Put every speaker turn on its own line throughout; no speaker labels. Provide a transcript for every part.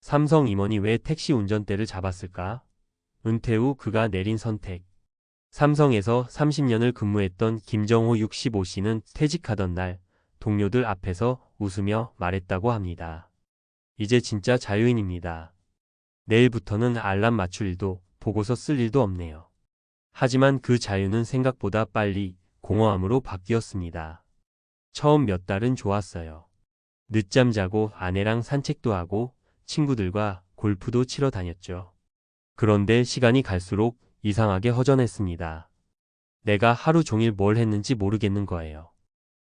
삼성 임원이 왜 택시 운전대를 잡았을까? 은퇴 후 그가 내린 선택. 삼성에서 30년을 근무했던 김정호 65씨는 퇴직하던 날 동료들 앞에서 웃으며 말했다고 합니다. 이제 진짜 자유인입니다. 내일부터는 알람 맞출 일도 보고서 쓸 일도 없네요. 하지만 그 자유는 생각보다 빨리 공허함으로 바뀌었습니다. 처음 몇 달은 좋았어요. 늦잠 자고 아내랑 산책도 하고 친구들과 골프도 치러 다녔죠. 그런데 시간이 갈수록 이상하게 허전했습니다. 내가 하루 종일 뭘 했는지 모르겠는 거예요.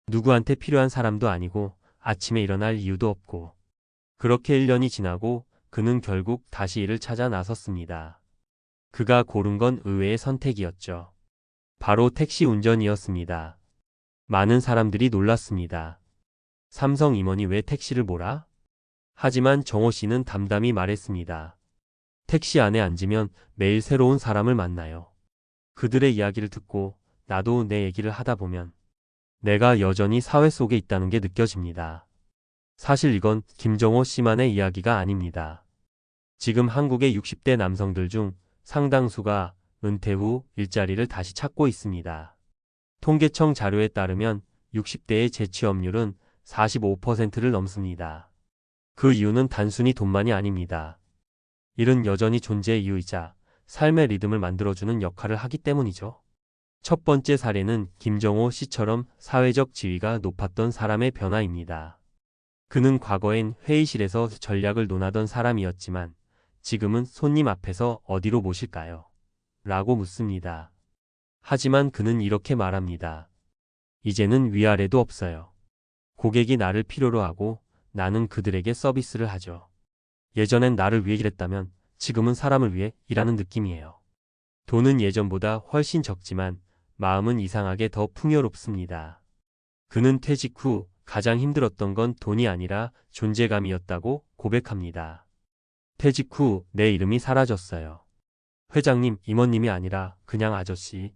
누구한테 필요한 사람도 아니고 아침에 일어날 이유도 없고. 그렇게 1년이 지나고 그는 결국 다시 일을 찾아 나섰습니다. 그가 고른 건 의외의 선택이었죠. 바로 택시 운전이었습니다. 많은 사람들이 놀랐습니다. 삼성 임원이 왜 택시를 몰아? 하지만 정호 씨는 담담히 말했습니다. 택시 안에 앉으면 매일 새로운 사람을 만나요. 그들의 이야기를 듣고 나도 내 얘기를 하다 보면 내가 여전히 사회 속에 있다는 게 느껴집니다. 사실 이건 김정호 씨만의 이야기가 아닙니다. 지금 한국의 60대 남성들 중 상당수가 은퇴 후 일자리를 다시 찾고 있습니다. 통계청 자료에 따르면 60대의 재취업률은 45%를 넘습니다. 그 이유는 단순히 돈만이 아닙니다. 일은 여전히 존재의 이유이자 삶의 리듬을 만들어주는 역할을 하기 때문이죠. 첫 번째 사례는 김정호 씨처럼 사회적 지위가 높았던 사람의 변화입니다. 그는 과거엔 회의실에서 전략을 논하던 사람이었지만 지금은 손님 앞에서 어디로 모실까요? 라고 묻습니다. 하지만 그는 이렇게 말합니다. 이제는 위아래도 없어요. 고객이 나를 필요로 하고 나는 그들에게 서비스를 하죠. 예전엔 나를 위해 일했다면 지금은 사람을 위해 일하는 느낌이에요. 돈은 예전보다 훨씬 적지만 마음은 이상하게 더 풍요롭습니다. 그는 퇴직 후 가장 힘들었던 건 돈이 아니라 존재감이었다고 고백합니다. 퇴직 후 내 이름이 사라졌어요. 회장님, 임원님이 아니라 그냥 아저씨.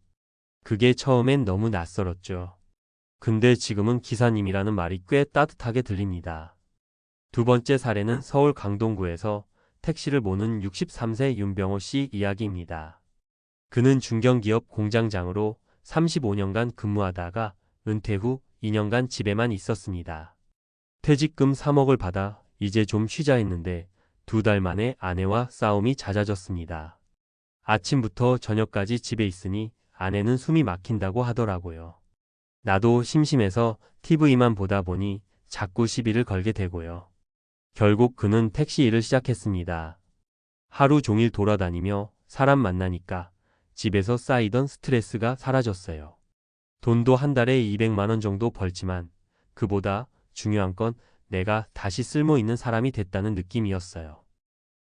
그게 처음엔 너무 낯설었죠. 근데 지금은 기사님이라는 말이 꽤 따뜻하게 들립니다. 두 번째 사례는 서울 강동구에서 택시를 모는 63세 윤병호 씨 이야기입니다. 그는 중견기업 공장장으로 35년간 근무하다가 은퇴 후 2년간 집에만 있었습니다. 퇴직금 3억을 받아 이제 좀 쉬자 했는데 2달 만에 아내와 싸움이 잦아졌습니다. 아침부터 저녁까지 집에 있으니 아내는 숨이 막힌다고 하더라고요. 나도 심심해서 TV만 보다 보니 자꾸 시비를 걸게 되고요. 결국 그는 택시 일을 시작했습니다. 하루 종일 돌아다니며 사람 만나니까 집에서 쌓이던 스트레스가 사라졌어요. 돈도 한 달에 200만 원 정도 벌지만 그보다 중요한 건 내가 다시 쓸모 있는 사람이 됐다는 느낌이었어요.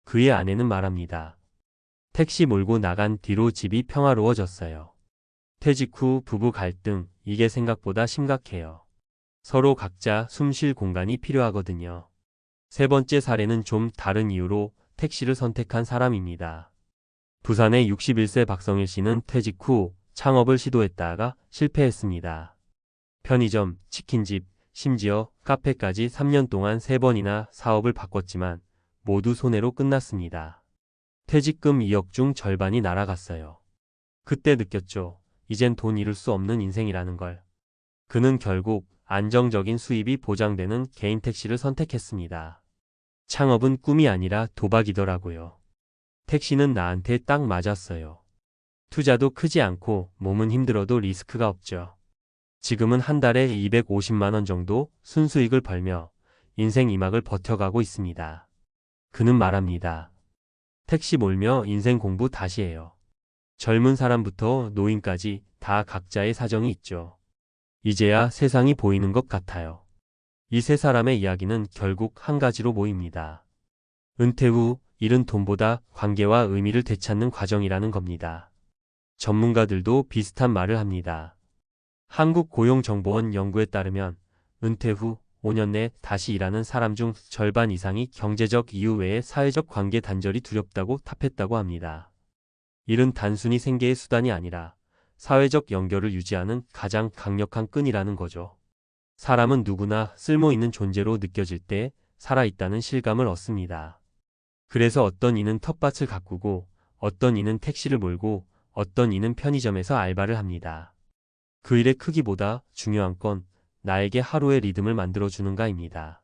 그의 아내는 말합니다. 택시 몰고 나간 뒤로 집이 평화로워졌어요. 퇴직 후 부부 갈등, 이게 생각보다 심각해요. 서로 각자 숨쉴 공간이 필요하거든요. 세 번째 사례는 좀 다른 이유로 택시를 선택한 사람입니다. 부산의 61세 박성일 씨는 퇴직 후 창업을 시도했다가 실패했습니다. 편의점, 치킨집, 심지어 카페까지 3년 동안 3번이나 사업을 바꿨지만 모두 손해로 끝났습니다. 퇴직금 2억 중 절반이 날아갔어요. 그때 느꼈죠. 이젠 돈 잃을 수 없는 인생이라는 걸. 그는 결국 안정적인 수입이 보장되는 개인 택시를 선택했습니다. 창업은 꿈이 아니라 도박이더라고요. 택시는 나한테 딱 맞았어요. 투자도 크지 않고 몸은 힘들어도 리스크가 없죠. 지금은 한 달에 250만 원 정도 순수익을 벌며 인생 2막을 버텨가고 있습니다. 그는 말합니다. 택시 몰며 인생 공부 다시 해요. 젊은 사람부터 노인까지 다 각자의 사정이 있죠. 이제야 세상이 보이는 것 같아요. 이 세 사람의 이야기는 결국 한 가지로 모입니다. 은퇴 후 일은 돈보다 관계와 의미를 되찾는 과정이라는 겁니다. 전문가들도 비슷한 말을 합니다. 한국고용정보원 연구에 따르면 은퇴 후 5년 내 다시 일하는 사람 중 절반 이상이 경제적 이유 외에 사회적 관계 단절이 두렵다고 답했다고 합니다. 일은 단순히 생계의 수단이 아니라 사회적 연결을 유지하는 가장 강력한 끈이라는 거죠. 사람은 누구나 쓸모 있는 존재로 느껴질 때 살아있다는 실감을 얻습니다. 그래서 어떤 이는 텃밭을 가꾸고, 어떤 이는 택시를 몰고, 어떤 이는 편의점에서 알바를 합니다. 그 일의 크기보다 중요한 건 나에게 하루의 리듬을 만들어주는가입니다.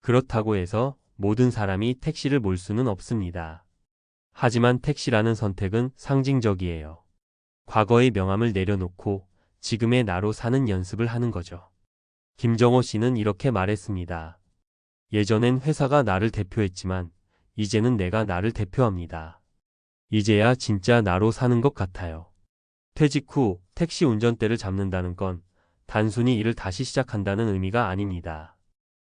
그렇다고 해서 모든 사람이 택시를 몰 수는 없습니다. 하지만 택시라는 선택은 상징적이에요. 과거의 명함을 내려놓고 지금의 나로 사는 연습을 하는 거죠. 김정호 씨는 이렇게 말했습니다. 예전엔 회사가 나를 대표했지만 이제는 내가 나를 대표합니다. 이제야 진짜 나로 사는 것 같아요. 퇴직 후 택시 운전대를 잡는다는 건 단순히 일을 다시 시작한다는 의미가 아닙니다.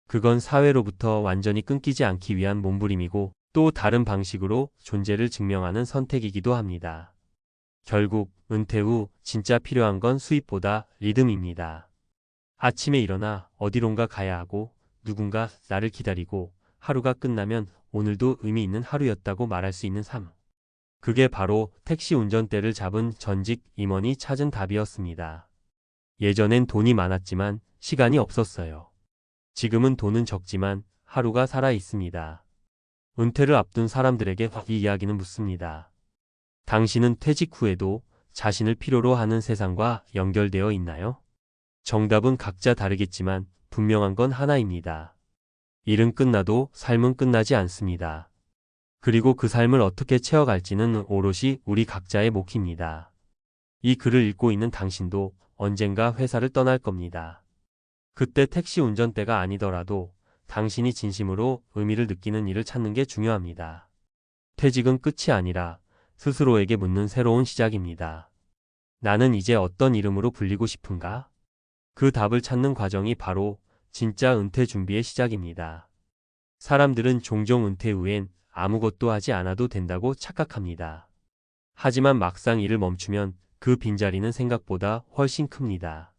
그건 사회로부터 완전히 끊기지 않기 위한 몸부림이고 또 다른 방식으로 존재를 증명하는 선택이기도 합니다. 결국 은퇴 후 진짜 필요한 건 수입보다 리듬입니다. 아침에 일어나 어디론가 가야 하고 누군가 나를 기다리고 하루가 끝나면 오늘도 의미 있는 하루였다고 말할 수 있는 삶. 그게 바로 택시 운전대를 잡은 전직 임원이 찾은 답이었습니다. 예전엔 돈이 많았지만 시간이 없었어요. 지금은 돈은 적지만 하루가 살아 있습니다. 은퇴를 앞둔 사람들에게 이 이야기는 묻습니다. 당신은 퇴직 후에도 자신을 필요로 하는 세상과 연결되어 있나요? 정답은 각자 다르겠지만 분명한 건 하나입니다. 일은 끝나도 삶은 끝나지 않습니다. 그리고 그 삶을 어떻게 채워갈지는 오롯이 우리 각자의 몫입니다. 이 글을 읽고 있는 당신도 언젠가 회사를 떠날 겁니다. 그때 택시 운전대가 아니더라도 당신이 진심으로 의미를 느끼는 일을 찾는 게 중요합니다. 퇴직은 끝이 아니라 스스로에게 묻는 새로운 시작입니다. 나는 이제 어떤 이름으로 불리고 싶은가? 그 답을 찾는 과정이 바로 진짜 은퇴 준비의 시작입니다. 사람들은 종종 은퇴 후엔 아무것도 하지 않아도 된다고 착각합니다. 하지만 막상 일을 멈추면 그 빈자리는 생각보다 훨씬 큽니다.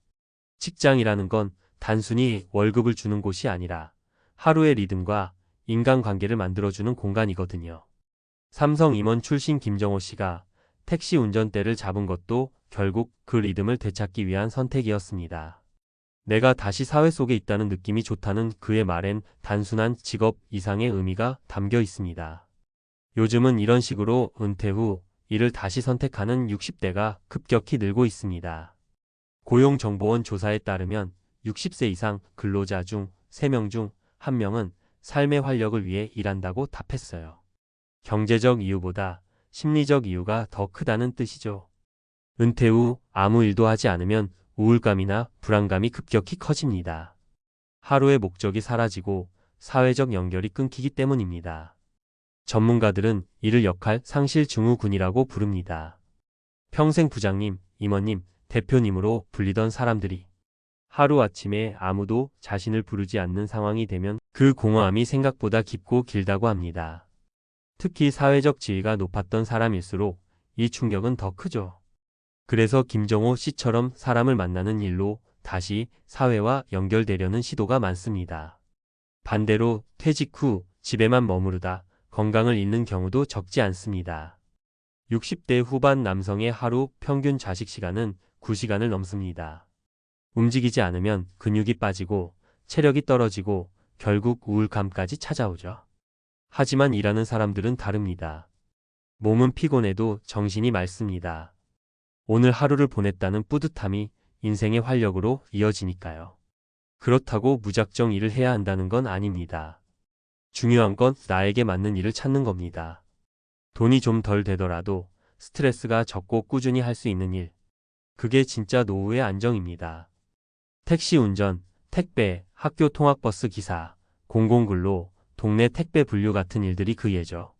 직장이라는 건 단순히 월급을 주는 곳이 아니라 하루의 리듬과 인간관계를 만들어주는 공간이거든요. 삼성 임원 출신 김정호 씨가 택시 운전대를 잡은 것도 결국 그 리듬을 되찾기 위한 선택이었습니다. 내가 다시 사회 속에 있다는 느낌이 좋다는 그의 말엔 단순한 직업 이상의 의미가 담겨 있습니다. 요즘은 이런 식으로 은퇴 후 일을 다시 선택하는 60대가 급격히 늘고 있습니다. 고용정보원 조사에 따르면 60세 이상 근로자 중 3명 중 1명은 삶의 활력을 위해 일한다고 답했어요. 경제적 이유보다 심리적 이유가 더 크다는 뜻이죠. 은퇴 후 아무 일도 하지 않으면 우울감이나 불안감이 급격히 커집니다. 하루의 목적이 사라지고 사회적 연결이 끊기기 때문입니다. 전문가들은 이를 역할 상실 증후군이라고 부릅니다. 평생 부장님, 임원님, 대표님으로 불리던 사람들이 하루아침에 아무도 자신을 부르지 않는 상황이 되면 그 공허함이 생각보다 깊고 길다고 합니다. 특히 사회적 지위가 높았던 사람일수록 이 충격은 더 크죠. 그래서 김정호 씨처럼 사람을 만나는 일로 다시 사회와 연결되려는 시도가 많습니다. 반대로 퇴직 후 집에만 머무르다 건강을 잃는 경우도 적지 않습니다. 60대 후반 남성의 하루 평균 좌식 시간은 9시간을 넘습니다. 움직이지 않으면 근육이 빠지고 체력이 떨어지고 결국 우울감까지 찾아오죠. 하지만 일하는 사람들은 다릅니다. 몸은 피곤해도 정신이 맑습니다. 오늘 하루를 보냈다는 뿌듯함이 인생의 활력으로 이어지니까요. 그렇다고 무작정 일을 해야 한다는 건 아닙니다. 중요한 건 나에게 맞는 일을 찾는 겁니다. 돈이 좀 덜 되더라도 스트레스가 적고 꾸준히 할 수 있는 일. 그게 진짜 노후의 안정입니다. 택시 운전, 택배, 학교 통학버스 기사, 공공근로, 동네 택배 분류 같은 일들이 그 예죠.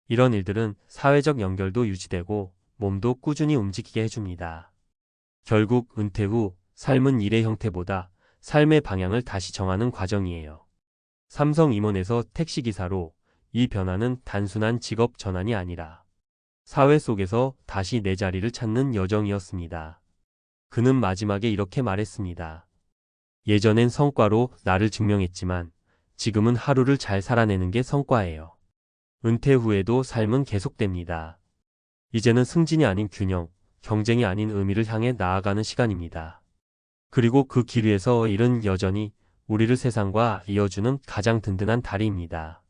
이런 일들은 사회적 연결도 유지되고 몸도 꾸준히 움직이게 해줍니다. 결국 은퇴 후 삶은 일의 형태보다 삶의 방향을 다시 정하는 과정이에요. 삼성 임원에서 택시기사로 이 변화는 단순한 직업 전환이 아니라 사회 속에서 다시 내 자리를 찾는 여정이었습니다. 그는 마지막에 이렇게 말했습니다. 예전엔 성과로 나를 증명했지만 지금은 하루를 잘 살아내는 게 성과예요. 은퇴 후에도 삶은 계속됩니다. 이제는 승진이 아닌 균형, 경쟁이 아닌 의미를 향해 나아가는 시간입니다. 그리고 그 길 위에서 일은 여전히 우리를 세상과 이어주는 가장 든든한 다리입니다.